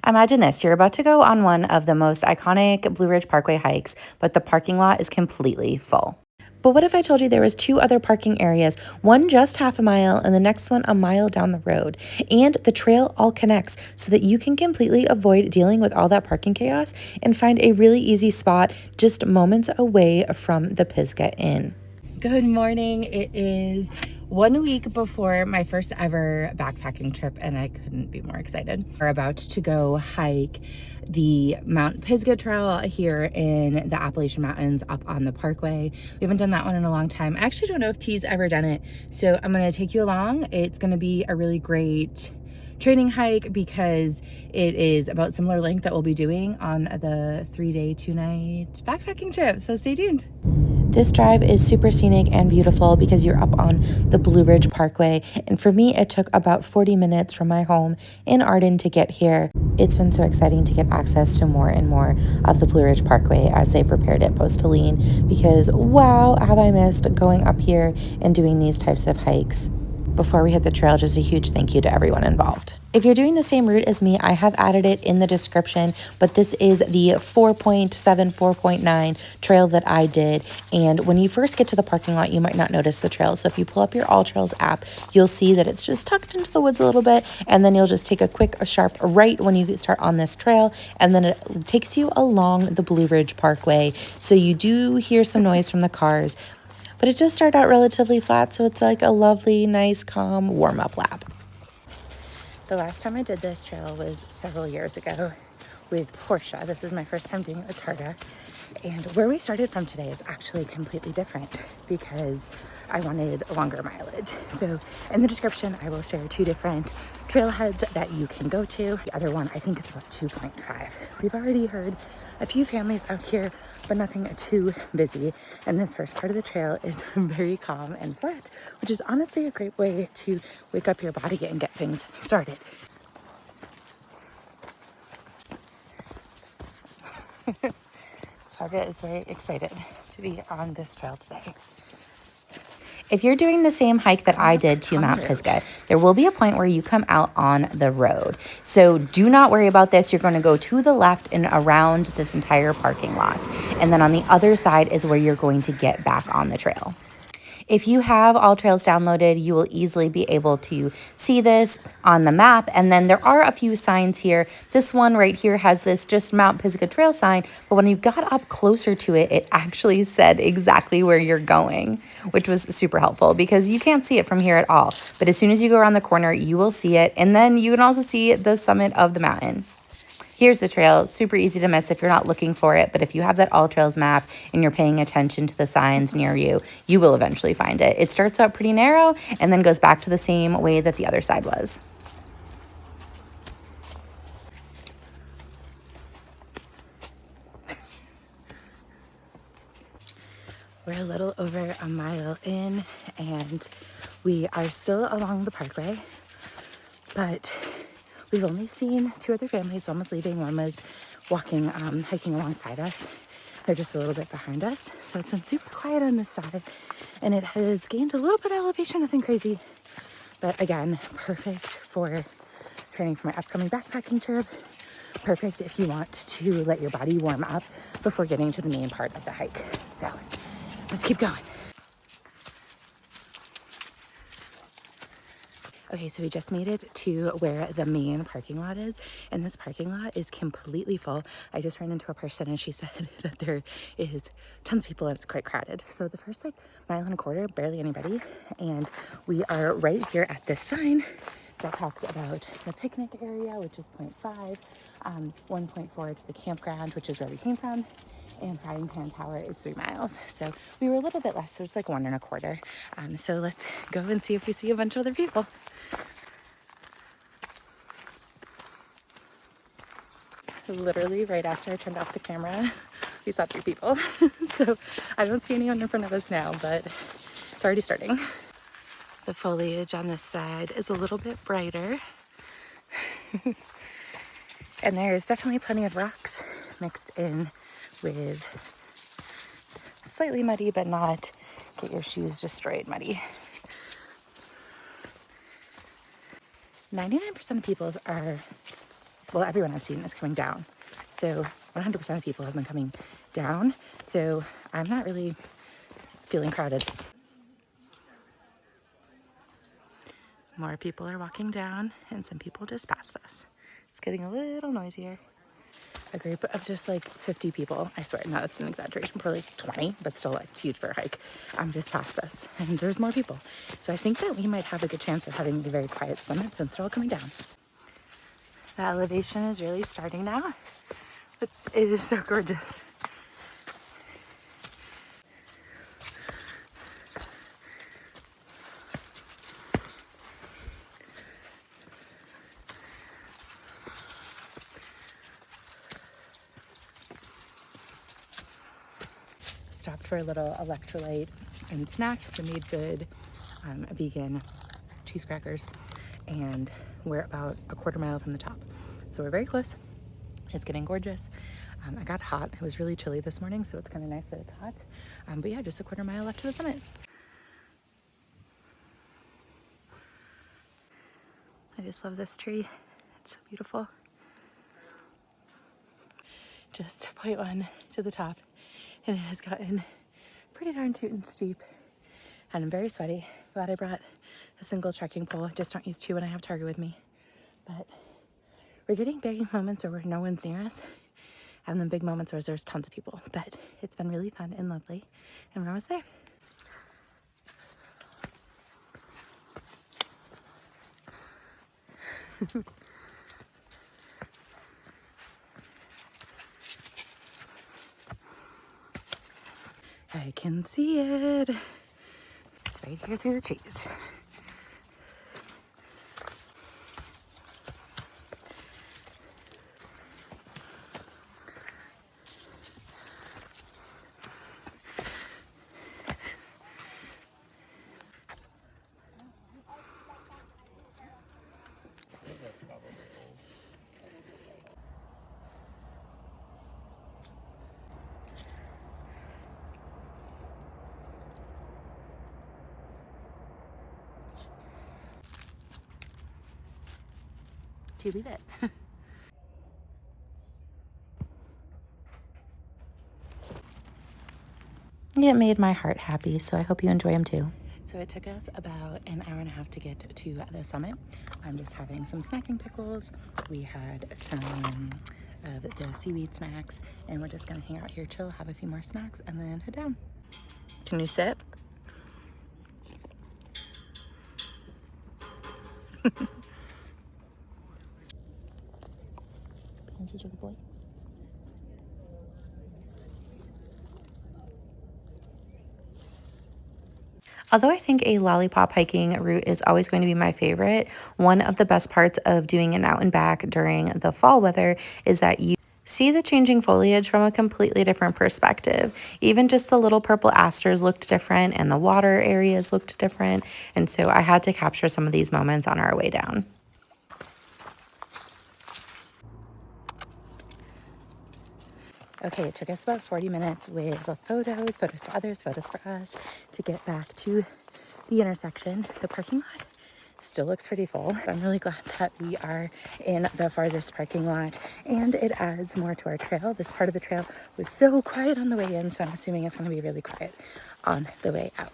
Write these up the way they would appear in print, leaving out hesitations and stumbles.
Imagine this, you're about to go on one of the most iconic Blue Ridge Parkway hikes, but the parking lot is completely full. But what if I told you there was two other parking areas, one just half a mile and the next one a mile down the road, and the trail all connects so that you can completely avoid dealing with all that parking chaos and find a really easy spot just moments away from the Pisgah Inn. Good morning. It is 1 week before my first ever backpacking trip, and I couldn't be more excited. We're about to go hike the Mount Pisgah trail here in the Appalachian Mountains up on the Parkway. We haven't done that one in a long time. I actually don't know if T's ever done it, so I'm going to take you along. It's going to be a really great training hike because it is about similar length that we'll be doing on the 3-day, 2-night backpacking trip. So stay tuned. This drive is super scenic and beautiful because you're up on the Blue Ridge Parkway. And for me, it took about 40 minutes from my home in Arden to get here. It's been so exciting to get access to more and more of the Blue Ridge Parkway as they've repaired it post-Helene, because wow, have I missed going up here and doing these types of hikes. Before we hit the trail, just a huge thank you to everyone involved. If you're doing the same route as me, I have added it in the description, but this is the 4.7, 4.9 trail that I did. And when you first get to the parking lot, you might not notice the trail. So if you pull up your All Trails app, you'll see that it's just tucked into the woods a little bit. And then you'll just take a sharp right when you start on this trail. And then it takes you along the Blue Ridge Parkway. So you do hear some noise from the cars, but it just started out relatively flat. So it's like a lovely, nice, calm warm-up lap. The last time I did this trail was several years ago with Portia. This is my first time doing it with Targa. And where we started from today is actually completely different because I wanted a longer mileage. So in the description, I will share 2 different trailheads that you can go to. The other one, I think, is about 2.5. We've already heard a few families out here, but nothing too busy. And this first part of the trail is very calm and flat, which is honestly a great way to wake up your body and get things started. Targa is very excited to be on this trail today. If you're doing the same hike that I did to Mount Pisgah, there will be a point where you come out on the road. So do not worry about this. You're going to go to the left and around this entire parking lot. And then on the other side is where you're going to get back on the trail. If you have All Trails downloaded, you will easily be able to see this on the map. And then there are a few signs here. This one right here has this just Mount Pisgah trail sign, but when you got up closer to it, it actually said exactly where you're going, which was super helpful because you can't see it from here at all. But as soon as you go around the corner, you will see it. And then you can also see the summit of the mountain. Here's the trail. Super easy to miss if you're not looking for it, but if you have that All Trails map and you're paying attention to the signs near you, you will eventually find it. It starts out pretty narrow and then goes back to the same way that the other side was. We're a little over a mile in and we are still along the parkway, but we've only seen 2 other families. One was leaving, one was walking, hiking alongside us. They're just a little bit behind us. So it's been super quiet on this side and it has gained a little bit of elevation, nothing crazy. But again, perfect for training for my upcoming backpacking trip. Perfect if you want to let your body warm up before getting to the main part of the hike. So let's keep going. Okay, so we just made it to where the main parking lot is, and this parking lot is completely full. I just ran into a person and she said that there is tons of people and it's quite crowded. So the first mile and a quarter, barely anybody, and we are right here at this sign that talks about the picnic area, which is 0.5, 1.4 to the campground, which is where we came from, and Frying Pan Tower is 3 miles. So we were a little bit less, so it's 1 1/4. So let's go and see if we see a bunch of other people. Literally right after I turned off the camera, we saw 3 people. So I don't see anyone in front of us now, but it's already starting. The foliage on this side is a little bit brighter. And there's definitely plenty of rocks mixed in with slightly muddy, but not get your shoes destroyed muddy. 99% of people are well, everyone I've seen is coming down. So 100% of people have been coming down. So I'm not really feeling crowded. More people are walking down and some people just passed us. It's getting a little noisier. A group of just like 50 people, I swear, no, that's an exaggeration, probably like 20, but still it's huge for a hike, just passed us, and there's more people. So I think that we might have a good chance of having a very quiet summit since they're all coming down. The elevation is really starting now, but it is so gorgeous. Stopped for a little electrolyte and snack. We made good vegan cheese crackers, and we're about a quarter mile from the top. So we're very close. It's getting gorgeous. I got hot. It was really chilly this morning, so it's kind of nice that it's hot. But yeah, just a quarter mile left to the summit. I just love this tree. It's so beautiful. Just 0.1 to the top, and it has gotten pretty darn tootin' steep, and I'm very sweaty. Glad I brought a single trekking pole. Just don't use two when I have Target with me. But we're getting big moments where no one's near us, and then big moments where there's tons of people. But it's been really fun and lovely, and we're almost there. I can see it. It's right here through the trees. Do you leave it? It made my heart happy, so I hope you enjoy them too. So it took us about an hour and a half to get to the summit. I'm just having some snacking pickles. We had some of the seaweed snacks, and we're just gonna hang out here, chill, have a few more snacks, and then head down. Can you sit? Such a good boy. Although I think a lollipop hiking route is always going to be my favorite, one of the best parts of doing an out and back during the fall weather is that you see the changing foliage from a completely different perspective. Even just the little purple asters looked different and the water areas looked different. And so I had to capture some of these moments on our way down. Okay, it took us about 40 minutes with the photos for others, photos for us, to get back to the intersection. The parking lot still looks pretty full. I'm really glad that we are in the farthest parking lot, and it adds more to our trail. This part of the trail was so quiet on the way in, so I'm assuming it's going to be really quiet on the way out.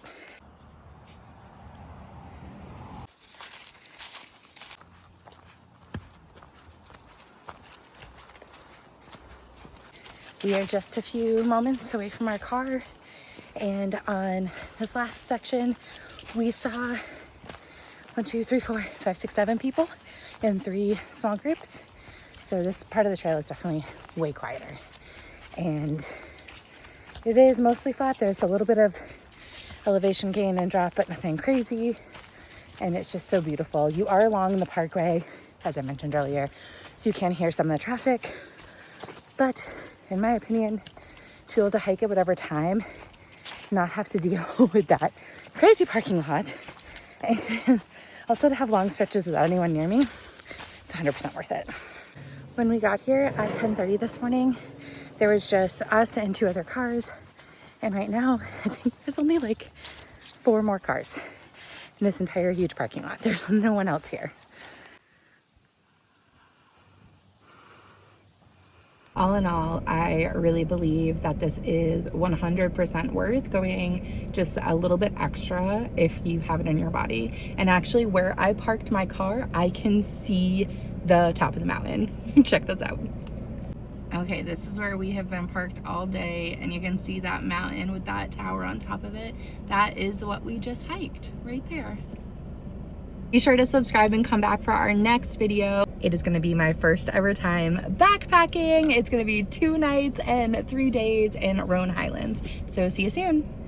We are just a few moments away from our car, and on this last section, we saw 1, 2, 3, 4, 5, 6, 7 people in 3 small groups. So this part of the trail is definitely way quieter, and it is mostly flat. There's a little bit of elevation gain and drop, but nothing crazy, and it's just so beautiful. You are along the parkway, as I mentioned earlier, so you can hear some of the traffic, but in my opinion, to be able to hike at whatever time, not have to deal with that crazy parking lot, and also to have long stretches without anyone near me, it's 100% worth it. When we got here at 10:30 this morning, there was just us and 2 other cars, and right now I think there's only like 4 more cars in this entire huge parking lot. There's no one else here. All in all, I really believe that this is 100% worth going just a little bit extra if you have it in your body. And actually, where I parked my car, I can see the top of the mountain. Check this out. Okay, this is where we have been parked all day, and you can see that mountain with that tower on top of it. That is what we just hiked right there. Be sure to subscribe and come back for our next video. It is going to be my first ever time backpacking. It's going to be 2 nights and 3 days in Roan Highlands. So see you soon.